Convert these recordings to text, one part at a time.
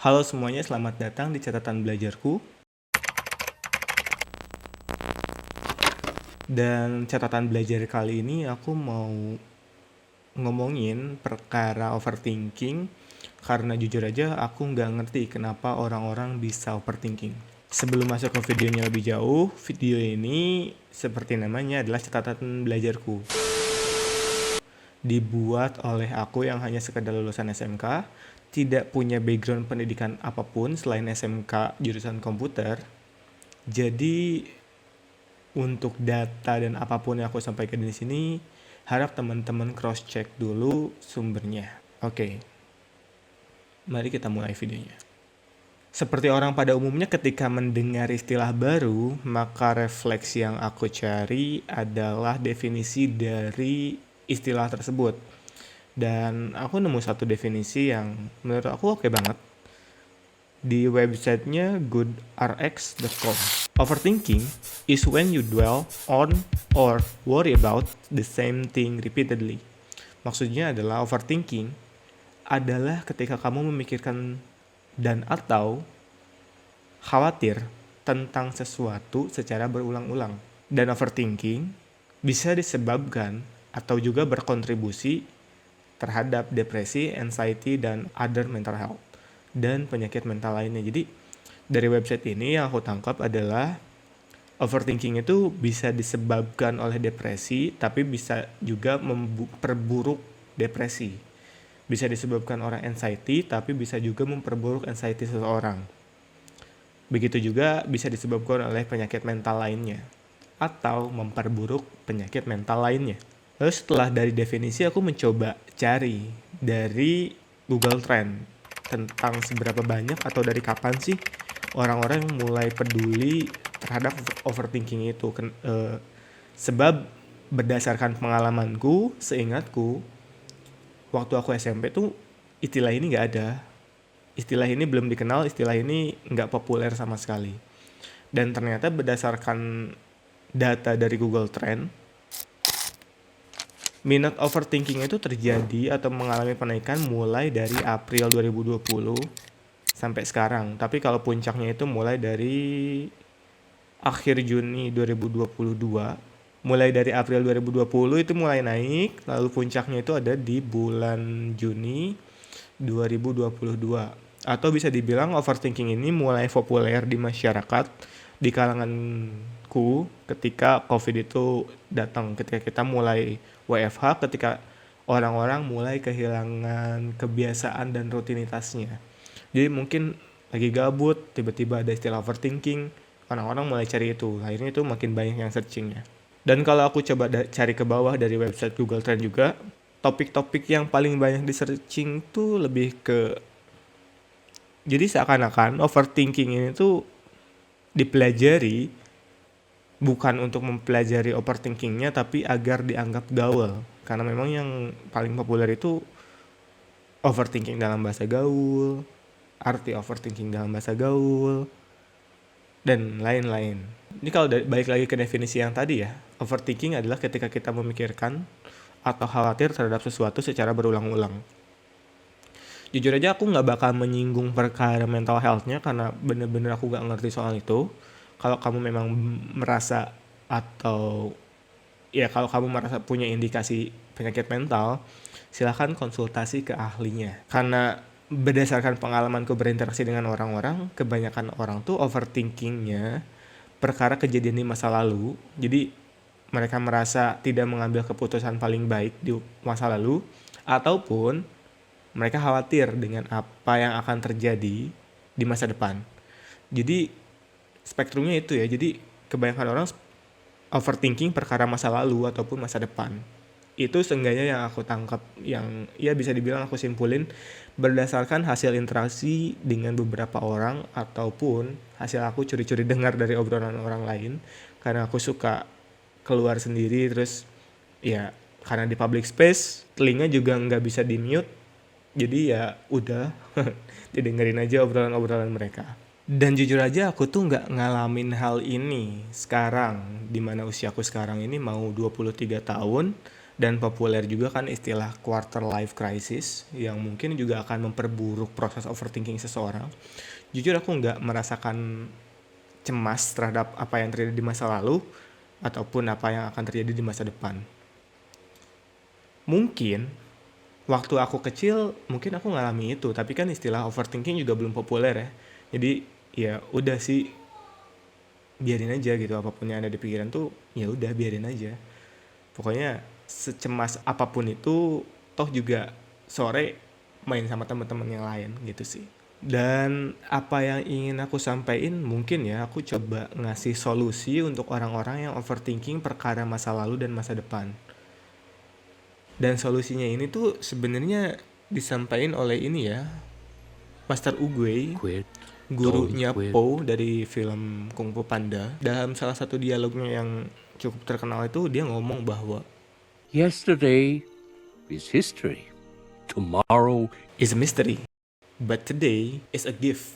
Halo semuanya, selamat datang di catatan belajarku. Dan catatan belajar kali ini aku mau ngomongin perkara overthinking. Karena jujur aja aku nggak ngerti kenapa orang-orang bisa overthinking. Sebelum masuk ke videonya lebih jauh, video ini seperti namanya adalah catatan belajarku. Dibuat oleh aku yang hanya sekedar lulusan SMK, tidak punya background pendidikan apapun selain SMK jurusan komputer. Jadi untuk data dan apapun yang aku sampaikan di sini, harap teman-teman cross check dulu sumbernya. Oke, mari kita mulai videonya. Seperti orang pada umumnya ketika mendengar istilah baru, maka refleks yang aku cari adalah definisi dari istilah tersebut. Dan aku nemu satu definisi yang menurut aku oke banget. Di websitenya goodrx.com. Overthinking is when you dwell on or worry about the same thing repeatedly. Maksudnya adalah overthinking adalah ketika kamu memikirkan dan atau khawatir tentang sesuatu secara berulang-ulang. Dan overthinking bisa disebabkan atau juga berkontribusi terhadap depresi, anxiety, dan other mental health dan penyakit mental lainnya. Jadi dari website ini yang aku tangkap adalah overthinking itu bisa disebabkan oleh depresi, tapi bisa juga memperburuk depresi. Bisa disebabkan oleh anxiety, tapi bisa juga memperburuk anxiety seseorang. Begitu juga bisa disebabkan oleh penyakit mental lainnya, atau memperburuk penyakit mental lainnya. Lalu setelah dari definisi, aku mencoba cari dari Google Trend tentang seberapa banyak atau dari kapan sih orang-orang mulai peduli terhadap overthinking itu. Sebab berdasarkan pengalamanku, seingatku, waktu aku SMP tuh istilah ini nggak ada. Istilah ini belum dikenal, istilah ini nggak populer sama sekali. Dan ternyata berdasarkan data dari Google Trend, minat overthinking itu terjadi atau mengalami penaikan mulai dari April 2020 sampai sekarang. Tapi kalau puncaknya itu mulai dari akhir Juni 2022. Mulai dari April 2020 itu mulai naik, lalu puncaknya itu ada di bulan Juni 2022. Atau bisa dibilang overthinking ini mulai populer di masyarakat, di kalanganku ketika COVID itu datang, ketika kita mulai WFH, ketika orang-orang mulai kehilangan kebiasaan dan rutinitasnya. Jadi mungkin lagi gabut, tiba-tiba ada istilah overthinking, orang-orang mulai cari itu. Akhirnya itu makin banyak yang searchingnya. Dan kalau aku coba cari ke bawah dari website Google Trend juga, topik-topik yang paling banyak di searching tuh lebih ke, jadi seakan-akan overthinking ini tuh dipelajari bukan untuk mempelajari overthinkingnya, tapi agar dianggap gaul. Karena memang yang paling populer itu overthinking dalam bahasa gaul, arti overthinking dalam bahasa gaul, dan lain-lain. Ini kalau balik lagi ke definisi yang tadi ya, overthinking adalah ketika kita memikirkan atau khawatir terhadap sesuatu secara berulang-ulang. Jujur aja aku nggak bakal menyinggung perkara mental health-nya karena bener-bener aku nggak ngerti soal itu. Kalau kamu memang merasa atau ya kalau kamu merasa punya indikasi penyakit mental, silahkan konsultasi ke ahlinya. Karena berdasarkan pengalamanku berinteraksi dengan orang-orang, kebanyakan orang tuh overthinkingnya perkara kejadian di masa lalu. Jadi mereka merasa tidak mengambil keputusan paling baik di masa lalu, ataupun mereka khawatir dengan apa yang akan terjadi di masa depan. Jadi spektrumnya itu ya. Jadi kebanyakan orang overthinking perkara masa lalu ataupun masa depan. Itu seenggaknya yang aku tangkap, yang ya bisa dibilang aku simpulin berdasarkan hasil interaksi dengan beberapa orang ataupun hasil aku curi-curi dengar dari obrolan orang lain. Karena aku suka keluar sendiri, terus ya karena di public space telinga juga nggak bisa di mute, jadi ya udah didengerin aja obrolan-obrolan mereka. Dan jujur aja aku tuh nggak ngalamin hal ini sekarang, dimana usiaku sekarang ini mau 23 tahun, Dan populer juga kan istilah quarter life crisis yang mungkin juga akan memperburuk proses overthinking seseorang. Jujur aku nggak merasakan cemas terhadap apa yang terjadi di masa lalu ataupun apa yang akan terjadi di masa depan. Mungkin waktu aku kecil mungkin aku ngalami itu, tapi kan istilah overthinking juga belum populer ya. Jadi ya udah sih, biarin aja gitu, apapun yang ada di pikiran tuh ya udah biarin aja. Pokoknya secemas apapun itu, toh juga sore main sama teman-teman yang lain gitu sih. Dan apa yang ingin aku sampaikan, mungkin ya aku coba ngasih solusi untuk orang-orang yang overthinking perkara masa lalu dan masa depan. Dan solusinya ini tuh sebenarnya disampaikan oleh ini ya, Master Oogway, Quit. gurunya Don't quit. Po dari film Kung Fu Panda. Dalam salah satu dialognya yang cukup terkenal itu dia ngomong bahwa Yesterday is history. Tomorrow is a mystery, but today is a gift.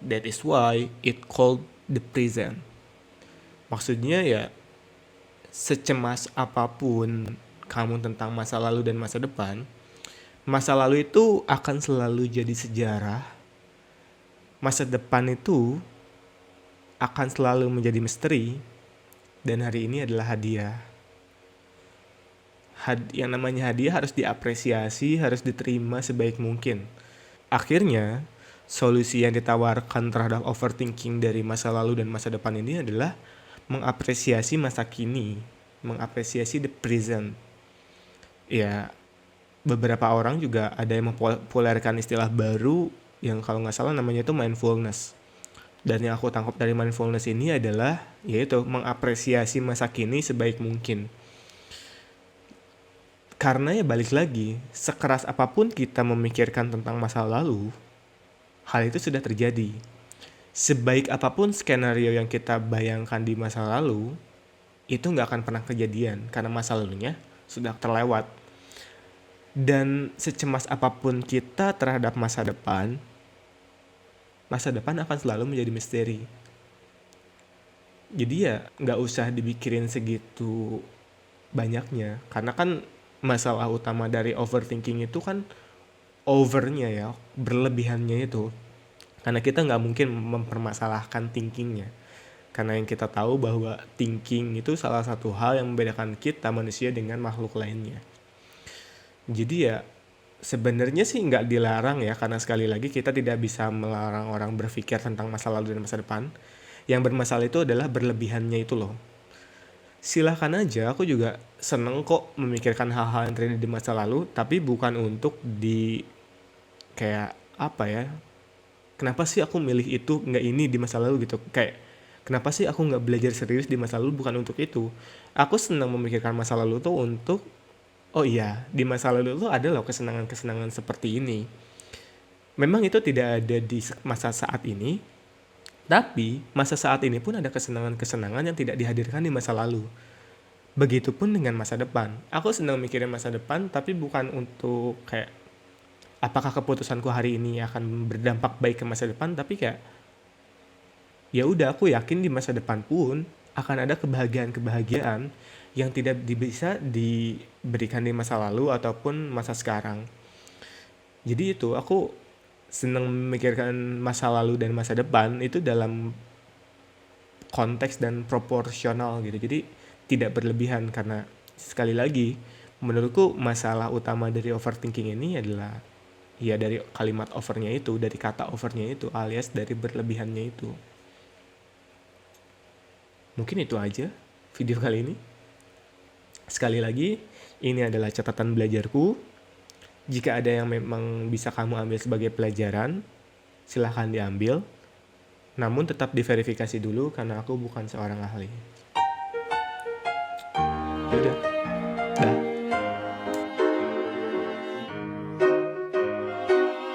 That is why it called the present. Maksudnya ya, secemas apapun kamu tentang masa lalu dan masa lalu itu akan selalu jadi sejarah. Masa depan itu akan selalu menjadi misteri. Dan hari ini adalah hadiah. Yang namanya hadiah harus diapresiasi, harus diterima sebaik mungkin. Akhirnya, solusi yang ditawarkan terhadap overthinking dari masa lalu dan masa depan ini adalah mengapresiasi masa kini, mengapresiasi the present. Ya, beberapa orang juga ada yang mempopulerkan istilah baru yang kalau nggak salah namanya itu mindfulness. Dan yang aku tangkap dari mindfulness ini adalah yaitu mengapresiasi masa kini sebaik mungkin. Karena ya balik lagi, sekeras apapun kita memikirkan tentang masa lalu, hal itu sudah terjadi. Sebaik apapun skenario yang kita bayangkan di masa lalu, itu nggak akan pernah kejadian karena masa lalunya sudah terlewat. Dan secemas apapun kita terhadap masa depan akan selalu menjadi misteri. Jadi ya nggak usah dipikirin segitu banyaknya, karena kan masalah utama dari overthinking itu kan overnya ya, berlebihannya itu. Karena kita nggak mungkin mempermasalahkan thinkingnya. Karena yang kita tahu bahwa thinking itu salah satu hal yang membedakan kita manusia dengan makhluk lainnya. Jadi ya sebenarnya sih nggak dilarang ya, karena sekali lagi kita tidak bisa melarang orang berpikir tentang masa lalu dan masa depan. Yang bermasalah itu adalah berlebihannya itu loh. Silahkan aja, aku juga seneng kok memikirkan hal-hal yang terjadi di masa lalu, tapi bukan untuk kayak apa ya, kenapa sih aku milih itu nggak ini di masa lalu gitu, kayak kenapa sih aku nggak belajar serius di masa lalu, bukan untuk itu. Aku senang memikirkan masa lalu tuh untuk, oh iya, di masa lalu tuh ada loh kesenangan-kesenangan seperti ini. Memang itu tidak ada di masa saat ini, tapi masa saat ini pun ada kesenangan-kesenangan yang tidak dihadirkan di masa lalu. Begitupun dengan masa depan. Aku senang mikirin masa depan, tapi bukan untuk kayak apakah keputusanku hari ini akan berdampak baik ke masa depan, tapi kayak ya udah, aku yakin di masa depan pun akan ada kebahagiaan-kebahagiaan yang tidak bisa diberikan di masa lalu ataupun masa sekarang. Jadi itu aku senang memikirkan masa lalu dan masa depan itu dalam konteks dan proporsional gitu. Jadi tidak berlebihan, karena sekali lagi menurutku masalah utama dari overthinking ini adalah ya dari kalimat overnya itu, dari kata overnya itu, alias dari berlebihannya itu. Mungkin itu aja video kali ini. Sekali lagi, ini adalah catatan belajarku. Jika ada yang memang bisa kamu ambil sebagai pelajaran, silahkan diambil. Namun tetap diverifikasi dulu karena aku bukan seorang ahli. Yaudah, dah.